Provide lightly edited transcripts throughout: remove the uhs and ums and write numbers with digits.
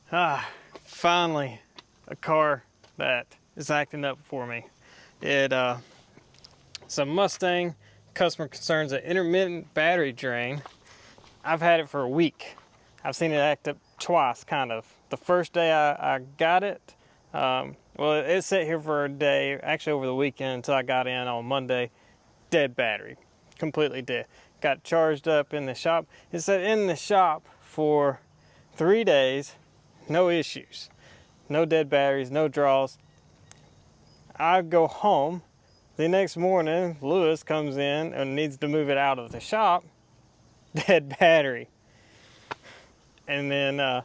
Finally, a car that is acting up for me. It's a Mustang. Customer concerns an intermittent battery drain. I've had it for a week. I've seen it act up twice, kind of. The first day I got it, well, it sat here for a day, actually over the weekend until I got in on Monday. Dead battery, completely dead. Got charged up in the shop. It sat in the shop for 3 days, no issues. No dead batteries, no draws. I go home. The next morning, Lewis comes in and needs to move it out of the shop. Dead battery. And then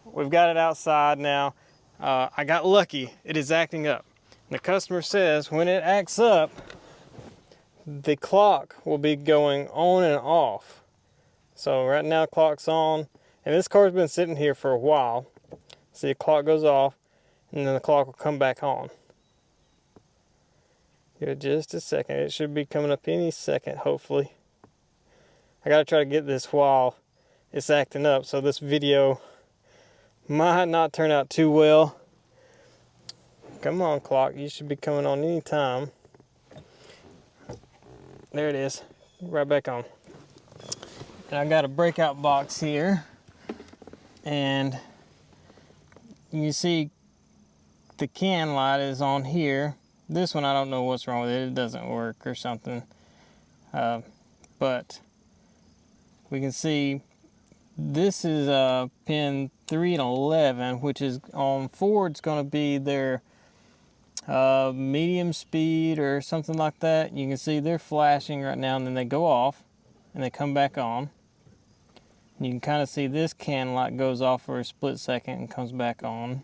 we've got it outside now. I got lucky. It is acting up. The customer says when it acts up, the clock will be going on and off. So right now, clock's on. And this car's been sitting here for a while. See, the clock goes off, and then the clock will come back on. Give it just a second. It should be coming up any second, hopefully. I gotta try to get this while it's acting up, so this video might not turn out too well. Come on, clock. You should be coming on any time. There it is. Right back on. And I got a breakout box here. And you see the can light is on here. This one, I don't know what's wrong with it. It doesn't work or something. But we can see this is pin 3 and 11, which is on Ford's going to be their medium speed or something like that. You can see they're flashing right now, and then they go off and they come back on. You can kind of see this can light goes off for a split second and comes back on.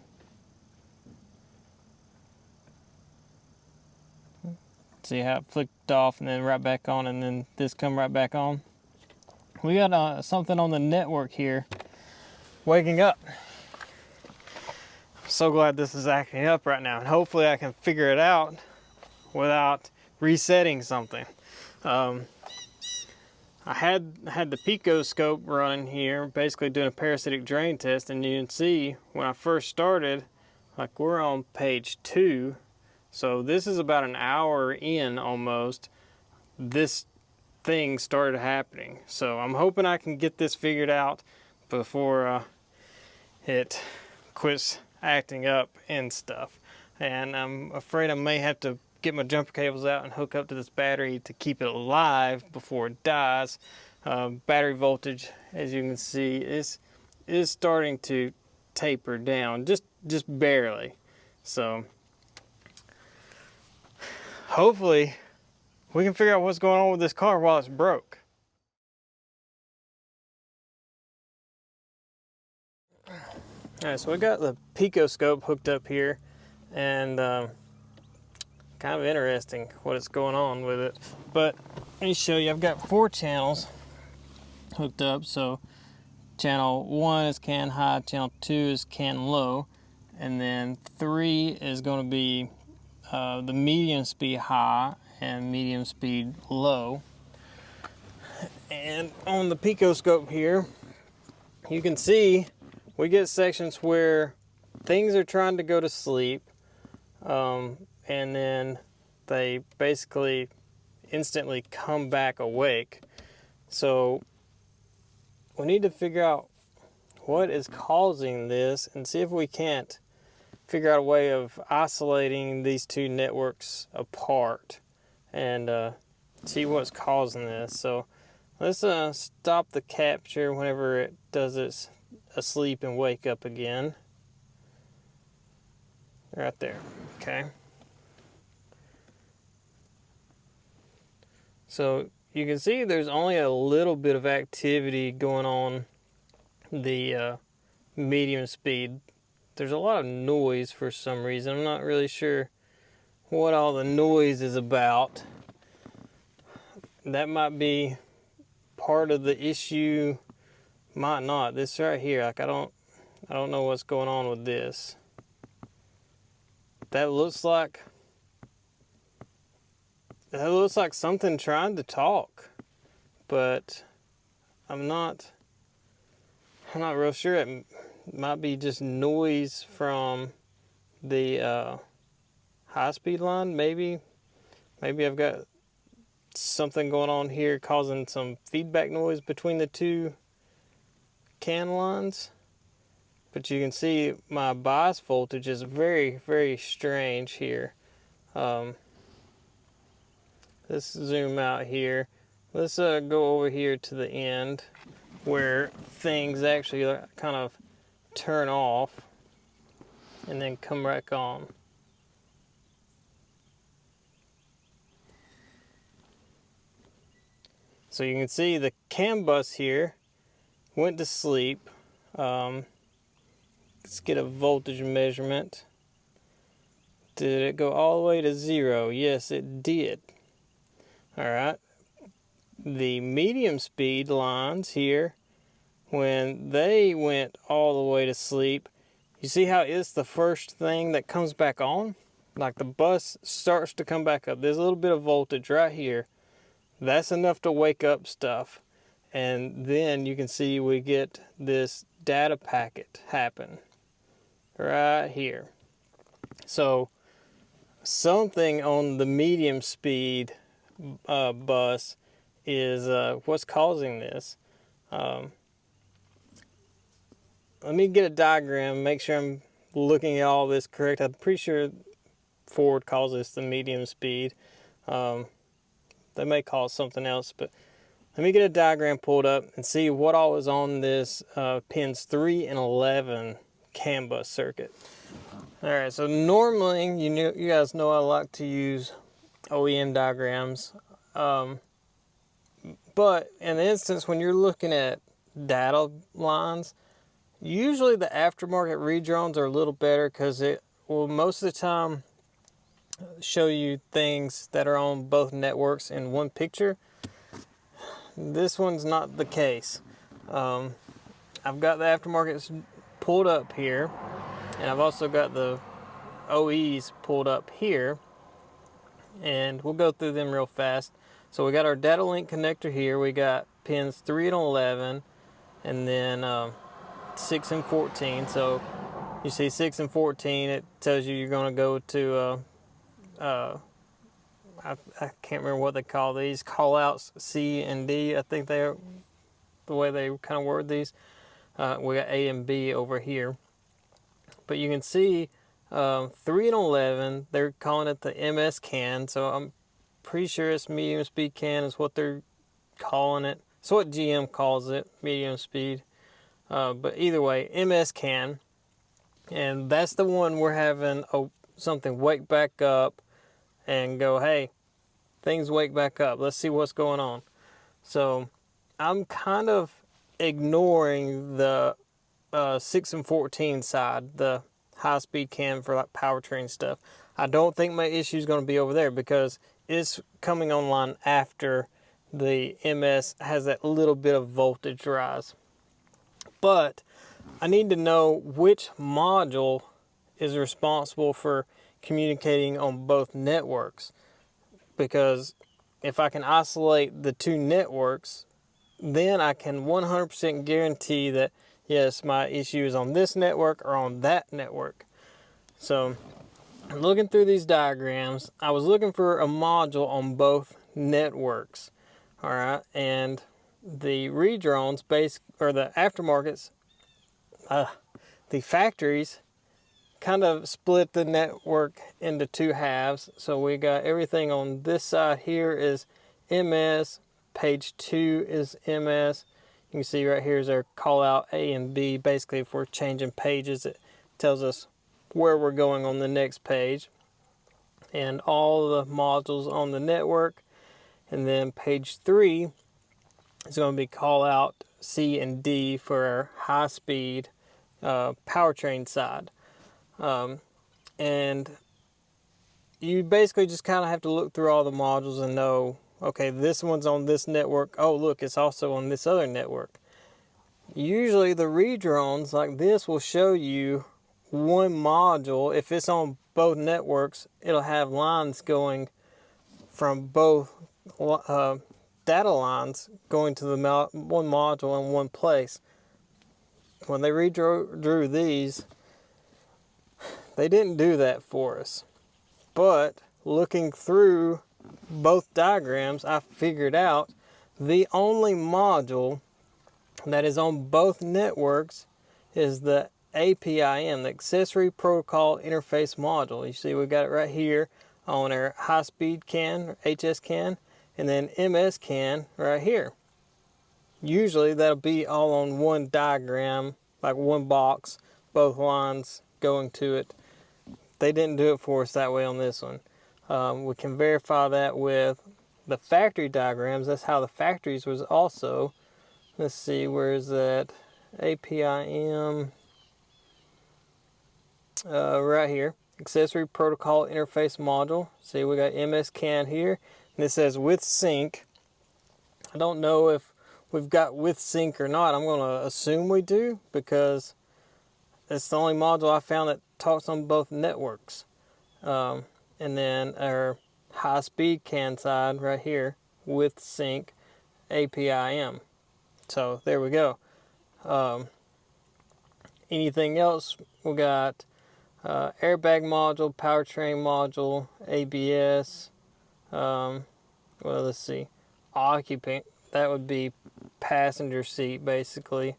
See how it flicked off and then right back on, and then this come right back on. We got something on the network here waking up. I'm so glad this is acting up right now, and hopefully I can figure it out without resetting something. I had the Pico scope running here, basically doing a parasitic drain test, and you can see when I first started, like we're on page 2. So this is about an hour in almost, this thing started happening. So I'm hoping I can get this figured out before it quits acting up and stuff. And I'm afraid I may have to get my jumper cables out and hook up to this battery to keep it alive before it dies. Battery voltage, as you can see, is starting to taper down, just barely. So hopefully we can figure out what's going on with this car while it's broke. Alright, so we got the Pico scope hooked up here, and kind of interesting what is going on with it. But let me show you. I've got 4 channels hooked up. So channel 1 is can high, channel 2 is can low, and then 3 is going to be the medium speed high and medium speed low. And on the Pico scope here, you can see we get sections where things are trying to go to sleep, and then they basically instantly come back awake. So we need to figure out what is causing this and see if we can't figure out a way of isolating these 2 networks apart and see what's causing this. So let's stop the capture whenever it does its asleep and wake up again. Right there. Okay. So you can see there's only a little bit of activity going on the medium speed. There's a lot of noise for some reason. I'm not really sure what all the noise is about. That might be part of the issue, might not. This right here, like I don't know what's going on with this. That looks like something trying to talk, but I'm not real sure. It Might be just noise from the high-speed line, maybe. Maybe I've got something going on here causing some feedback noise between the two CAN lines. But you can see my bias voltage is very, very strange here. Let's zoom out here. Let's go over here to the end where things actually kind of turn off and then come back on. So you can see the CAN bus here went to sleep. Let's get a voltage measurement. Did it go all the way to 0? Yes, it did. Alright. The medium speed lines here, when they went all the way to sleep, you see how it's the first thing that comes back on? Like the bus starts to come back up. There's a little bit of voltage right here. That's enough to wake up stuff. And then you can see we get this data packet happen right here. So something on the medium speed bus is what's causing this. Let me get a diagram, make sure I'm looking at all this correct. I'm pretty sure Ford calls this the medium speed. They may call it something else, but let me get a diagram pulled up and see what all is on this pins 3 and 11 CAN bus circuit. Alright, so normally, you guys know I like to use OEM diagrams, but in the instance when you're looking at data lines, usually the aftermarket redrawings are a little better because it will most of the time show you things that are on both networks in one picture. This one's not the case. I've got the aftermarkets pulled up here, and I've also got the OEs pulled up here, and we'll go through them real fast. So we got our data link connector here. We got pins 3 and 11, and then 6 and 14. So you see 6 and 14, it tells you you're going to go to I can't remember what they call these, call outs C and D. I think they're the way they kind of word these. We got A and B over here. But you can see 3 and 11, they're calling it the MS CAN. So I'm pretty sure it's medium speed CAN is what they're calling it. It's what GM calls it, medium speed. But either way, MS CAN. And that's the one we're having something wake back up and go, hey, things wake back up. Let's see what's going on. So I'm kind of ignoring the 6 and 14 side, the high-speed CAN for like powertrain stuff. I don't think my issue is going to be over there because it's coming online after the MS has that little bit of voltage rise. But I need to know which module is responsible for communicating on both networks, because if I can isolate the two networks, then I can 100% guarantee that yes, my issue is on this network or on that network. So looking through these diagrams, I was looking for a module on both networks. All right, and the redrones or the aftermarkets, the factories kind of split the network into two halves. So we got everything on this side here is MS, page 2 is MS. You can see right here is our call out A and B. Basically, if we're changing pages, it tells us where we're going on the next page. And all the modules on the network. And then page 3 is going to be call out C and D for our high speed powertrain side. And you basically just kind of have to look through all the modules and know, okay, this one's on this network. Oh, look, it's also on this other network. Usually the redrones like this will show you one module. If it's on both networks, it'll have lines going from both data lines going to the one module in one place. when they redrew these, they didn't do that for us. But looking through both diagrams, I figured out the only module that is on both networks is the APIM, the Accessory Protocol Interface Module. You see we've got it right here on our high-speed CAN, HS CAN, and then MS CAN right here. Usually that'll be all on one diagram, like one box, both lines going to it. They didn't do it for us that way on this one. We can verify that with the factory diagrams. That's how the factories was also. Let's see, where is that? APIM, right here. Accessory Protocol Interface Module. See, we got MS CAN here. And it says with sync. I don't know if we've got with sync or not. I'm going to assume we do because it's the only module I found that talks on both networks. And then our high-speed CAN side right here with sync APIM. So there we go. Anything else? We got airbag module, powertrain module, ABS. Well, let's see. Occupant, that would be passenger seat basically.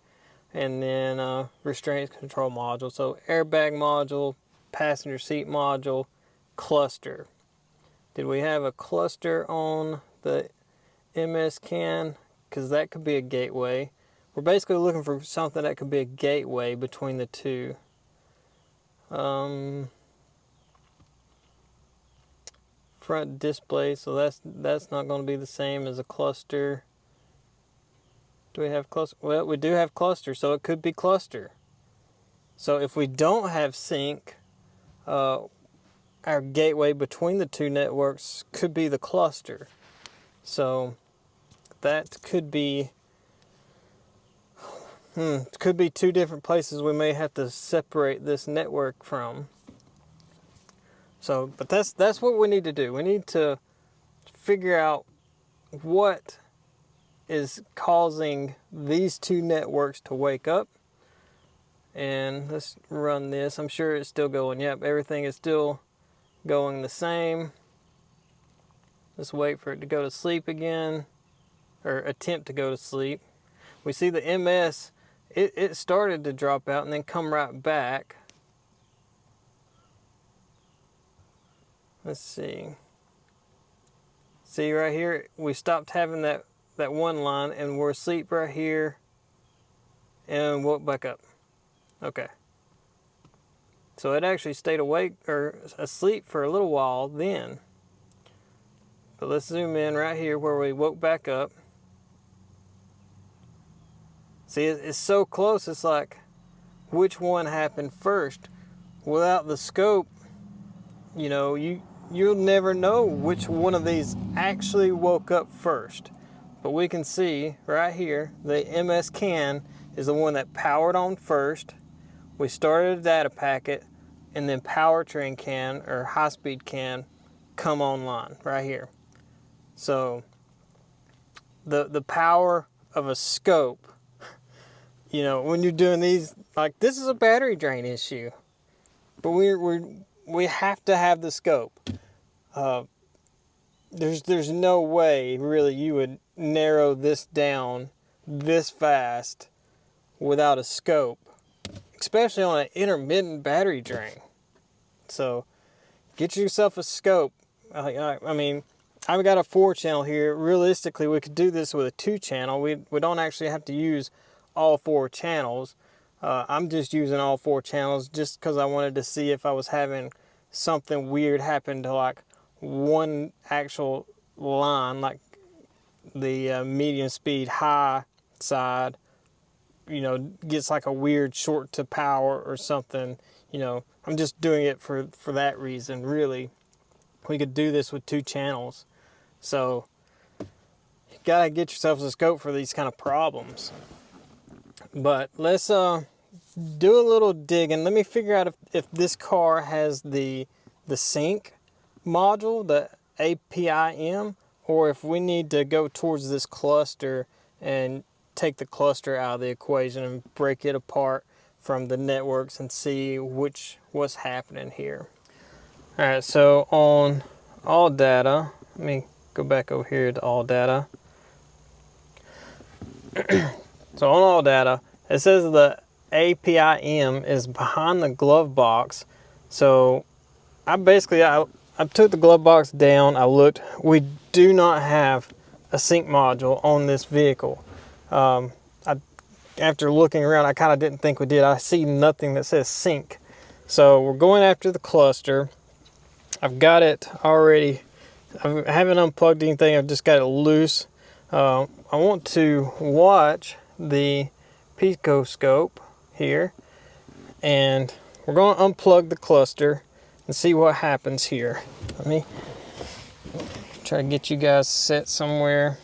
And then restraint control module. So airbag module, passenger seat module, cluster. Did we have a cluster on the MS CAN? Because that could be a gateway. We're basically looking for something that could be a gateway between the two. Front display, so that's not going to be the same as a cluster. Do we have cluster? Well, we do have cluster, so it could be cluster. So if we don't have sync, our gateway between the two networks could be the cluster. So that could be could be two different places we may have to separate this network from. So, but that's what we need to do. We need to figure out what is causing these two networks to wake up. And let's run this. I'm sure it's still going. Yep, everything is still going the same. Let's wait for it to go to sleep again, or attempt to go to sleep. We see the MS, it started to drop out and then come right back. Let's see. See right here, we stopped having that one line and we're asleep right here and woke back up. Okay. So it actually stayed awake or asleep for a little while then. But let's zoom in right here where we woke back up. See, it's so close, it's like, which one happened first? Without the scope, you know, you'll never know which one of these actually woke up first. But we can see right here, the MS CAN is the one that powered on first. We started a data packet, and then powertrain CAN, or high-speed CAN, come online right here. So the power of a scope, you know, when you're doing these, like this is a battery drain issue, but we have to have the scope. There's no way really you would narrow this down this fast without a scope, especially on an intermittent battery drain. So get yourself a scope. I mean, I've got a 4-channel here. Realistically, we could do this with a 2-channel. We don't actually have to use all 4 channels. I'm just using all 4 channels just because I wanted to see if I was having something weird happen to like one actual line, like the medium speed high side, you know, gets like a weird short to power or something. You know, I'm just doing it for that reason. Really, we could do this with 2 channels. So you gotta get yourself a scope for these kind of problems. But let's do a little digging. Let me figure out if this car has the sync module, the APIM, or if we need to go towards this cluster and take the cluster out of the equation and break it apart from the networks and see what's happening here. All right, so on all data, let me go back over here to all data. So on all data, it says the APIM is behind the glove box. So I took the glove box down, I looked, we do not have a sync module on this vehicle. After looking around, I kind of didn't think we did. I see nothing that says sync. So we're going after the cluster. I've got it already. I haven't unplugged anything, I've just got it loose. I want to watch the picoscope here, and we're going to unplug the cluster and see what happens here. Let me try to get you guys set somewhere.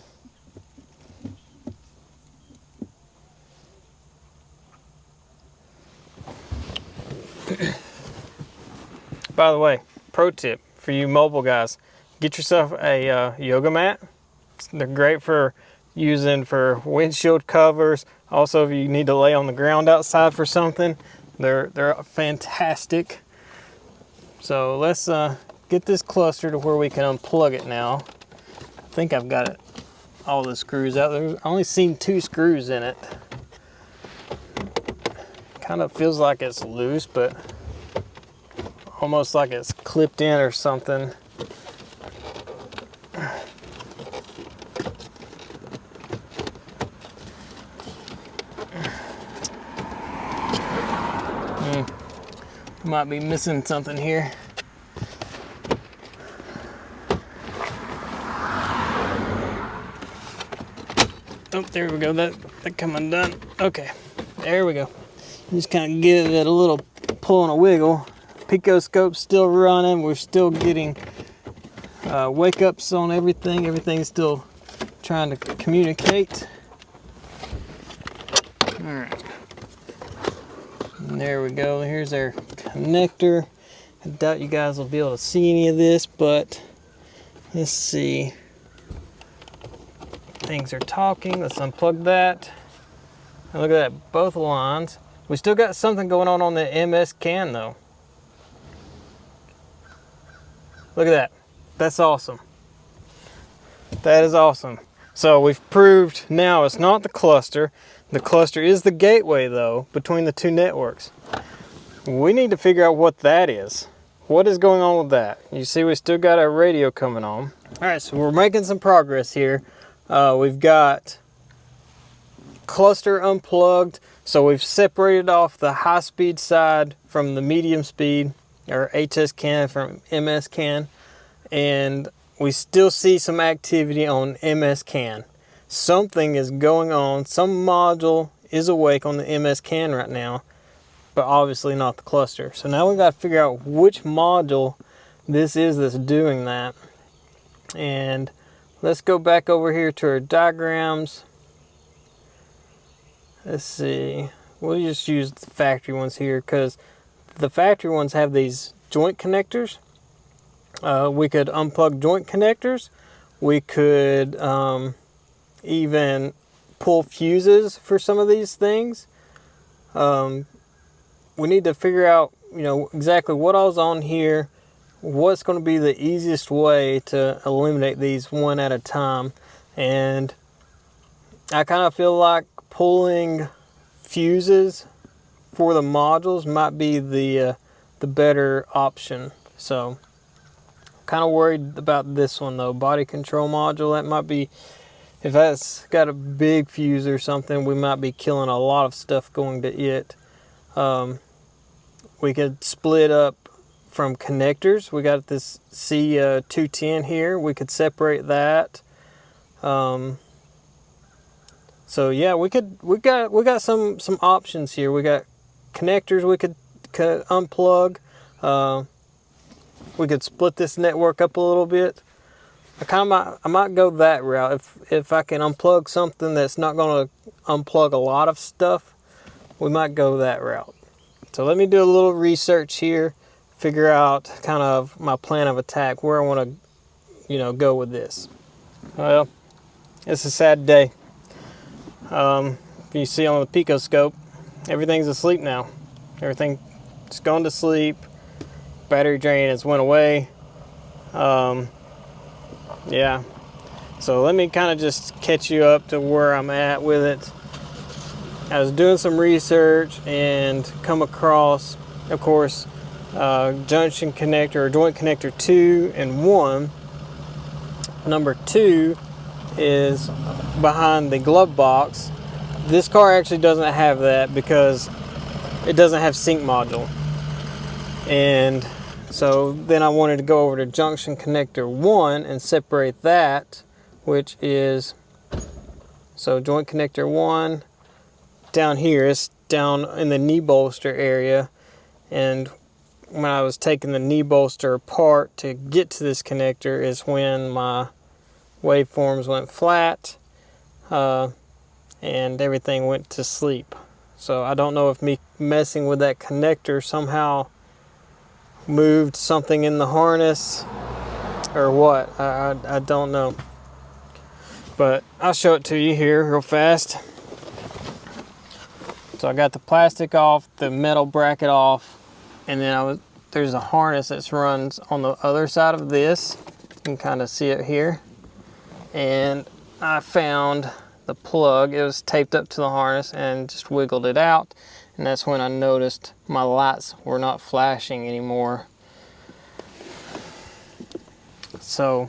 By the way, pro tip for you mobile guys, get yourself a yoga mat. They're great for using for windshield covers. Also, if you need to lay on the ground outside for something, they're fantastic. So let's get this cluster to where we can unplug it now. I think I've got it, all the screws out there. I only seen 2 screws in it. Kind of feels like it's loose, but almost like it's clipped in or something. Might be missing something here. Oh, there we go. That come undone. Okay, there we go. Just kind of give it a little pull and a wiggle. Picoscope's still running. We're still getting wake ups on everything. Everything's still trying to communicate. All right. And there we go. Here's our connector. I doubt you guys will be able to see any of this, but let's see. Things are talking. Let's unplug that. And look at that, both lines. We still got something going on the MS can though. Look at that. That's awesome. That is awesome. So we've proved now it's not the cluster. The cluster is the gateway though between the 2 networks. We need to figure out what that is. What is going on with that? You see we still got our radio coming on. All right, so we're making some progress here. We've got cluster unplugged. So we've separated off the high speed side from the medium speed, or HS can from MS can. And we still see some activity on MS can. Something is going on. Some module is awake on the MS can right now, but obviously not the cluster. So now we've got to figure out which module this is that's doing that. And let's go back over here to our diagrams. Let's see. We'll just use the factory ones here because the factory ones have these joint connectors. We could unplug joint connectors. We could even pull fuses for some of these things. We need to figure out, exactly what all's on here, what's going to be the easiest way to eliminate these one at a time. And I kind of feel like pulling fuses for the modules might be the better option. So kind of worried about this one though, body control module. That might be, if that's got a big fuse or something, we might be killing a lot of stuff going to it. We could split up from connectors. We got this C210 here. We could separate that. So yeah, we got some options here. We got connectors we could unplug. We could split this network up a little bit. I might go that route. If I can unplug something that's not going to unplug a lot of stuff, we might go that route. So let me do a little research here, figure out kind of my plan of attack, where I want to, go with this. Well, it's a sad day. If you see on the Pico scope, everything's asleep now. Everything's gone to sleep. Battery drain has went away. Yeah. So let me kind of just catch you up to where I'm at with it. I was doing some research and come across, of course, junction connector or joint connector 2 and 1. Number 2 is behind the glove box. This car actually doesn't have that because it doesn't have sync module. And so then I wanted to go over to junction connector 1 and separate that, which is, so joint connector 1 down here, it's down in the knee bolster area. And when I was taking the knee bolster apart to get to this connector is when my waveforms went flat and everything went to sleep. So I don't know if me messing with that connector somehow moved something in the harness or what. I don't know. But I'll show it to you here real fast. So I got the plastic off, the metal bracket off, and then there's a harness that runs on the other side of this. You can kind of see it here. And I found the plug. It was taped up to the harness and just wiggled it out. And that's when I noticed my lights were not flashing anymore. So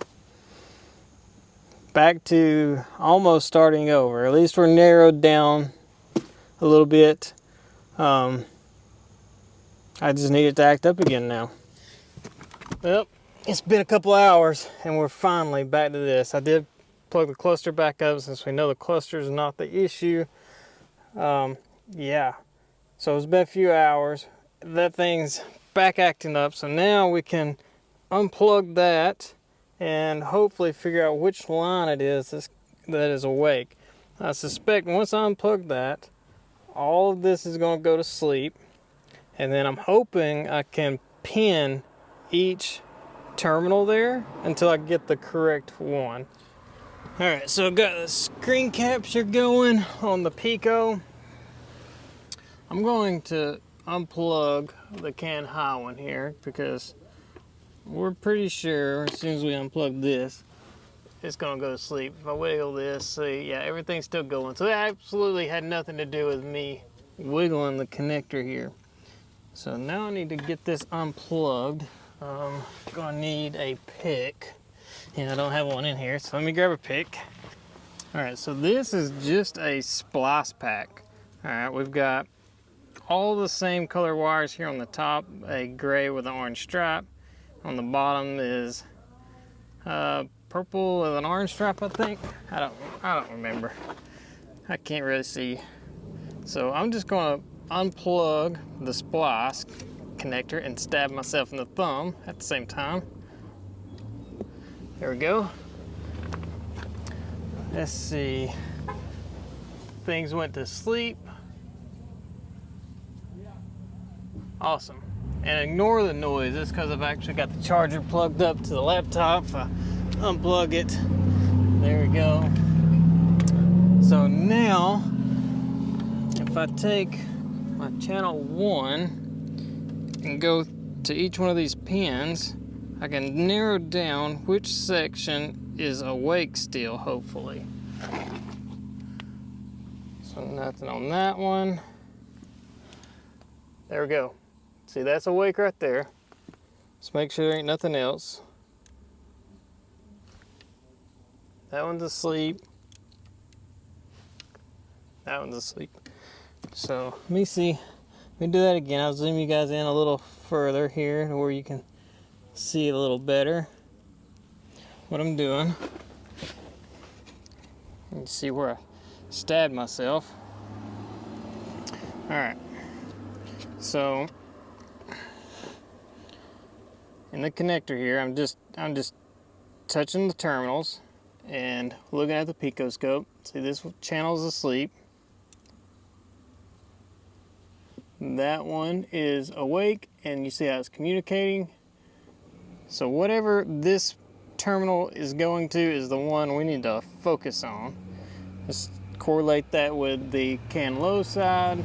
back to almost starting over. At least we're narrowed down a little bit. I just need it to act up again now. Well, it's been a couple hours and we're finally back to this. I did plug the cluster back up since we know the cluster is not the issue. Yeah, so it's been a few hours. That thing's back acting up, so now we can unplug that and hopefully figure out which line it is that is awake. I suspect once I unplug that, all of this is going to go to sleep, and then I'm hoping I can pin each terminal there until I get the correct one. Alright, so I've got the screen capture going on the Pico. I'm going to unplug the can high one here because we're pretty sure as soon as we unplug this, it's going to go to sleep. If I wiggle this, see, yeah, everything's still going. So that absolutely had nothing to do with me wiggling the connector here. So now I need to get this unplugged. I'm going to need a pick. Yeah, I don't have one in here, so let me grab a pick. All right, so this is just a splice pack. All right, we've got all the same color wires here on the top, a gray with an orange stripe. On the bottom is purple with an orange stripe, I think. I don't remember. I can't really see. So I'm just gonna unplug the splice connector and stab myself in the thumb at the same time. There we go. Let's see. Things went to sleep. Awesome. And ignore the noise. It's because I've actually got the charger plugged up to the laptop. If I unplug it, there we go. So now, if I take my channel 1 and go to each one of these pins, I can narrow down which section is awake still, hopefully. So nothing on that one. There we go. See, that's awake right there. Just make sure there ain't nothing else. That one's asleep. That one's asleep. So let me see. Let me do that again. I'll zoom you guys in a little further here where you can see a little better what I'm doing. You can see where I stabbed myself. All right. So in the connector here, I'm just touching the terminals and looking at the Pico scope. See, this channel's asleep. That one is awake, and you see how it's communicating. So whatever this terminal is going to is the one we need to focus on. Just correlate that with the CAN low side.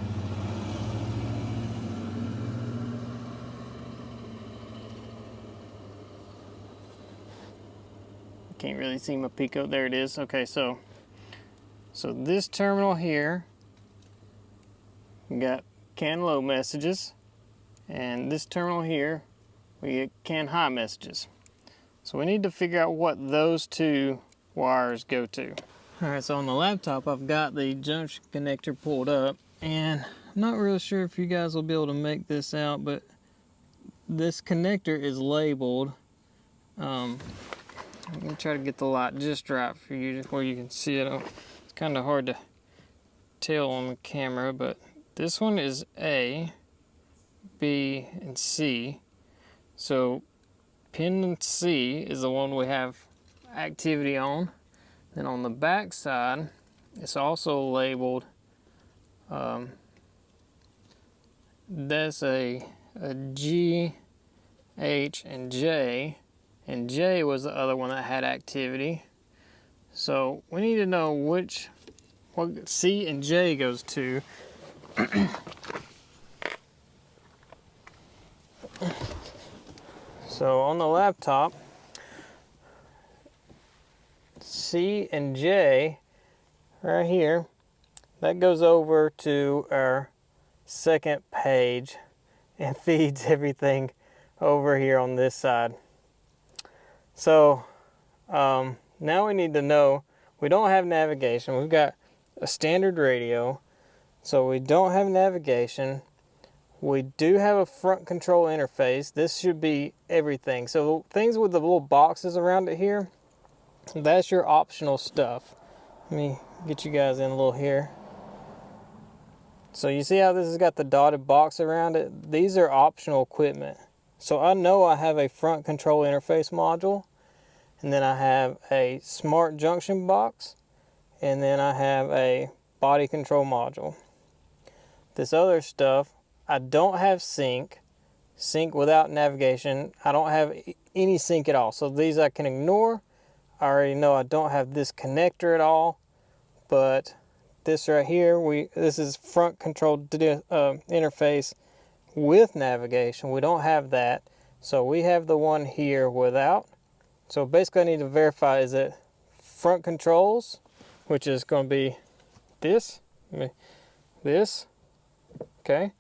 Can't really see my Pico. There it is. Okay, so this terminal here, we got CAN low messages, and this terminal here, we get CAN high messages. So we need to figure out what those two wires go to. All right, so on the laptop, I've got the junction connector pulled up, and I'm not really sure if you guys will be able to make this out, but this connector is labeled. I'm gonna try to get the light just right for you, where you can see it. It's kind of hard to tell on the camera, but this one is A, B, and C. So pin C is the one we have activity on. Then on the back side, it's also labeled, that's a G, H, and J. And J was the other one that had activity. So we need to know what C and J goes to. So on the laptop, C and J right here, that goes over to our second page and feeds everything over here on this side. So now we need to know, we don't have navigation. We've got a standard radio, so we don't have navigation. We do have a front control interface. This should be everything. So things with the little boxes around it here, that's your optional stuff. Let me get you guys in a little here. So you see how this has got the dotted box around it? These are optional equipment. So I know I have a front control interface module, and then I have a smart junction box, and then I have a body control module. This other stuff, I don't have sync without navigation. I don't have any sync at all. So these I can ignore. I already know I don't have this connector at all, but this right here, this is front control interface with navigation. We don't have that. So we have the one here without. So basically I need to verify, is it front controls, which is going to be this, okay?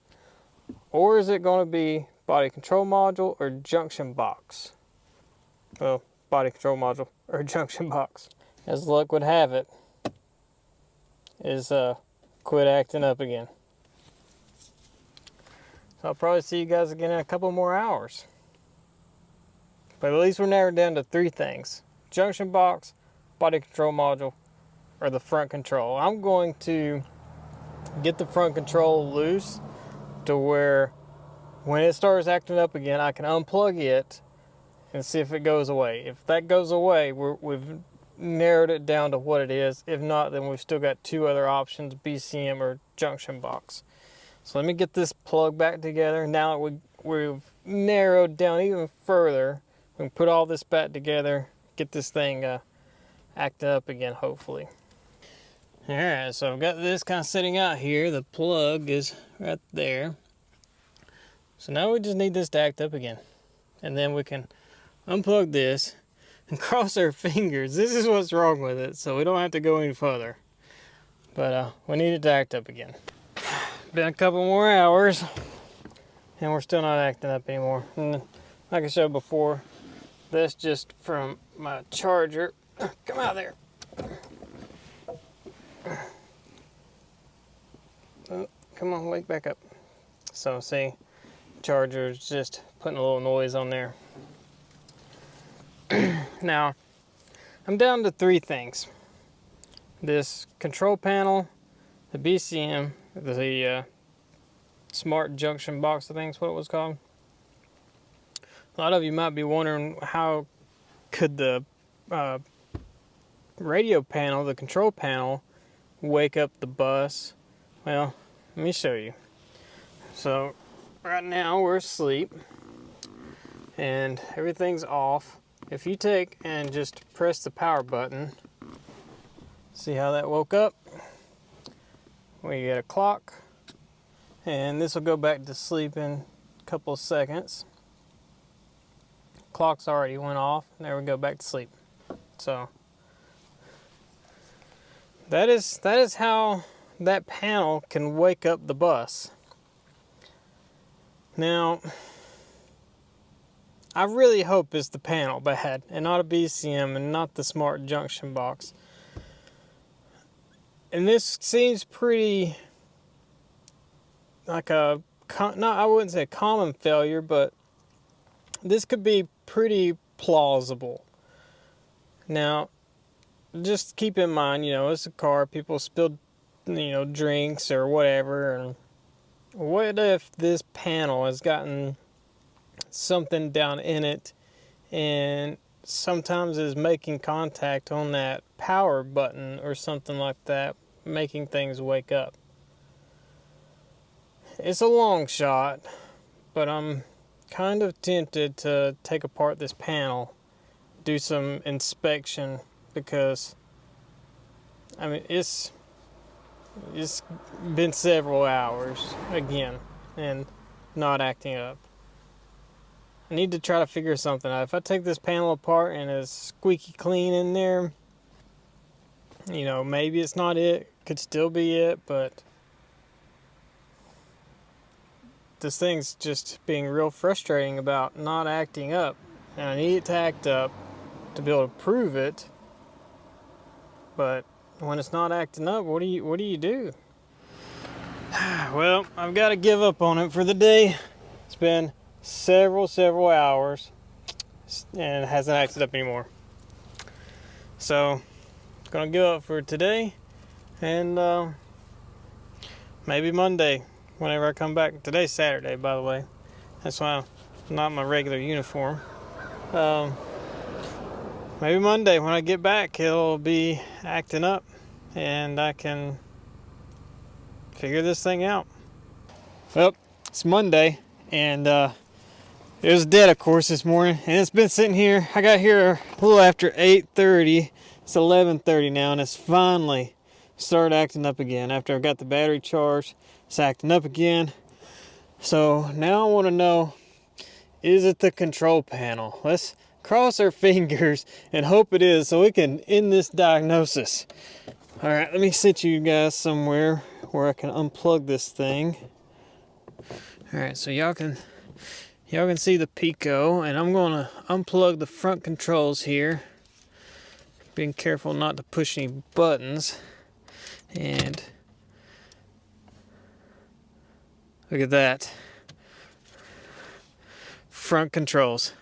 Or is it going to be body control module or junction box? Well, body control module or junction box. As luck would have it, is quit acting up again. So I'll probably see you guys again in a couple more hours. But at least we're narrowed down to 3 things: junction box, body control module, or the front control. I'm going to get the front control loose to where when it starts acting up again, I can unplug it and see if it goes away. If that goes away, we've narrowed it down to what it is. If not, then we've still got 2 other options, BCM or junction box. So let me get this plug back together. Now that we've narrowed down even further, we can put all this back together, get this thing acting up again, hopefully. Alright, so I've got this kind of sitting out here. The plug is right there. So now we just need this to act up again. And then we can unplug this and cross our fingers. This is what's wrong with it, so we don't have to go any further. But we need it to act up again. Been a couple more hours, and we're still not acting up anymore. And like I showed before, that's just from my charger. Come out there. Oh, come on, wake back up. So see, charger's just putting a little noise on there. Now, I'm down to 3 things. This control panel, the BCM, the smart junction box, I think is what it was called. A lot of you might be wondering, how could the radio panel, the control panel, wake up the bus? Well, let me show you. So right now we're asleep and everything's off. If you take and just press the power button, see how that woke up? we get a clock, and this will go back to sleep in a couple of seconds. Clock's already went off. There we go, back to sleep. So that is how that panel can wake up the bus. Now, I really hope it's the panel bad and not a BCM and not the smart junction box. And this seems pretty like a, not, I wouldn't say a common failure, but this could be pretty plausible. Now, just keep in mind, you know, it's a car, people spilled, you know, drinks or whatever, and what if this panel has gotten something down in it and sometimes is making contact on that power button or something like that, making things wake up? It's a long shot, but I'm kind of tempted to take apart this panel, do some inspection, because I mean it's been several hours again and not acting up. I need to try to figure something out. If I take this panel apart and it's squeaky clean in there, you know, maybe it's not it, could still be it, but this thing's just being real frustrating about not acting up, and I need it to act up to be able to prove it. But when it's not acting up, what do you do? Well, I've got to give up on it for the day. It's been several hours and it hasn't acted up anymore. So I'm gonna give up for today, and maybe Monday whenever I come back. Today's Saturday, by the way. That's why I'm not in my regular uniform. Maybe Monday when I get back, it'll be acting up and I can figure this thing out. Well, it's Monday, and it was dead, of course, this morning, and it's been sitting here. I got here a little after 8:30. It's 11:30 now, and it's finally started acting up again. After I got the battery charged, it's acting up again. So now I want to know, is it the control panel? Let's cross our fingers and hope it is, so we can end this diagnosis. All right, let me sit you guys somewhere where I can unplug this thing. All right, so y'all can see the Pico, and I'm gonna unplug the front controls here, being careful not to push any buttons. And look at that, front controls.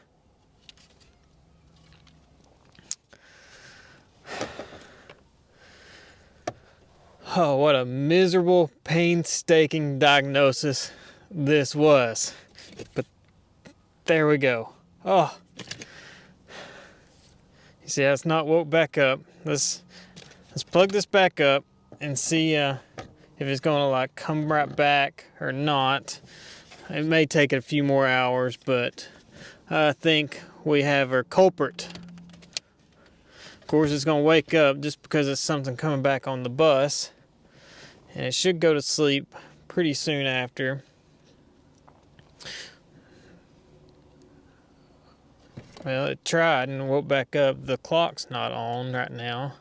Oh, what a miserable, painstaking diagnosis this was. But there we go. Oh, you see, it's not woke back up. Let's plug this back up and see if it's going to like come right back or not. It may take a few more hours, but I think we have our culprit. Of course, it's going to wake up just because it's something coming back on the bus, and it should go to sleep pretty soon after. Well, it tried and woke back up. The clock's not on right now.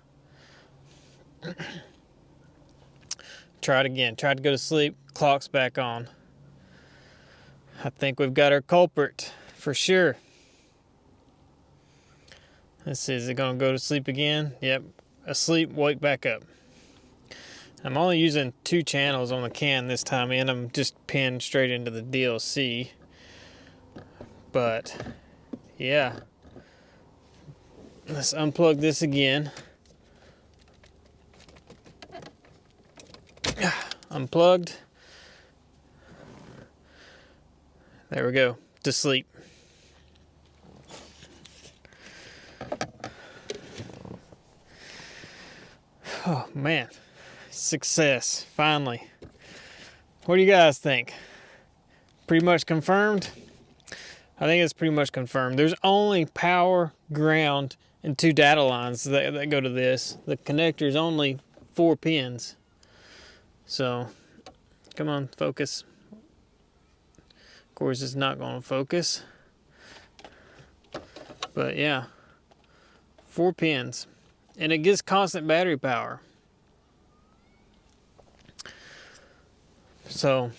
Tried again. Tried to go to sleep. Clock's back on. I think we've got our culprit for sure. Let's see. Is it going to go to sleep again? Yep. Asleep. Wake back up. I'm only using 2 channels on the can this time, and I'm just pinned straight into the DLC. But yeah, let's unplug this again. Unplugged. There we go. To sleep. Oh man, success, finally. What do you guys think? Pretty much confirmed? I think it's pretty much confirmed. There's only power, ground, and 2 data lines that go to this. The connector is only 4 pins. So come on, focus. Of course, it's not going to focus. But yeah, 4 pins. And it gets constant battery power. So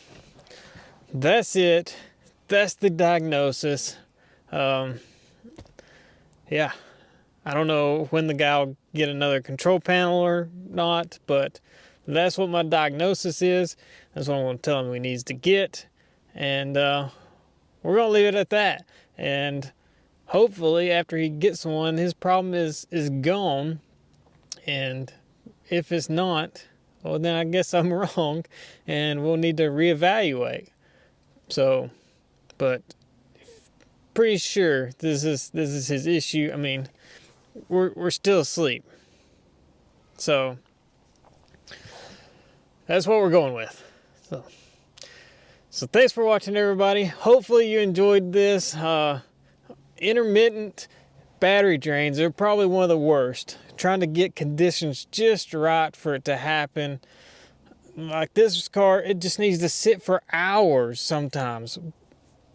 that's it. That's the diagnosis. Yeah, I don't know when the guy will get another control panel or not, but that's what my diagnosis is. That's what I'm going to tell him he needs to get. And we're going to leave it at that. And hopefully after he gets one, his problem is gone. And if it's not, well, then I guess I'm wrong and we'll need to reevaluate. So, but pretty sure this is his issue. I mean, we're still asleep. So that's what we're going with. So thanks for watching, everybody. Hopefully you enjoyed this. Intermittent battery drains are probably one of the worst. Trying to get conditions just right for it to happen. Like this car, it just needs to sit for hours sometimes.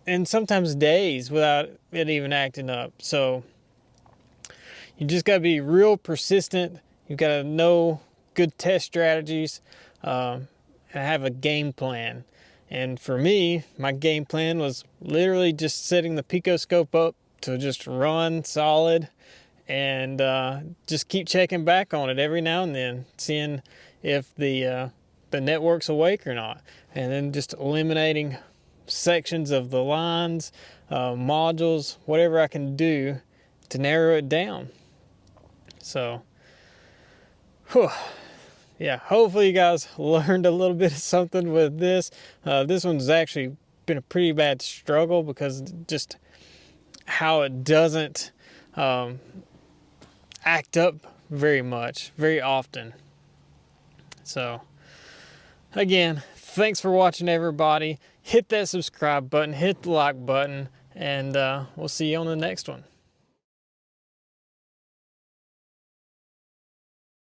And sometimes days without it even acting up. So you just got to be real persistent. You've got to know good test strategies and have a game plan. And for me, my game plan was literally just setting the picoscope up to just run solid and just keep checking back on it every now and then, seeing if the network's awake or not. And then just eliminating sections of the lines, modules, whatever I can do to narrow it down. So, yeah, hopefully you guys learned a little bit of something with this. This one's actually been a pretty bad struggle because just how it doesn't act up very often. So, again, thanks for watching, everybody. Hit that subscribe button, hit the like button, and we'll see you on the next one.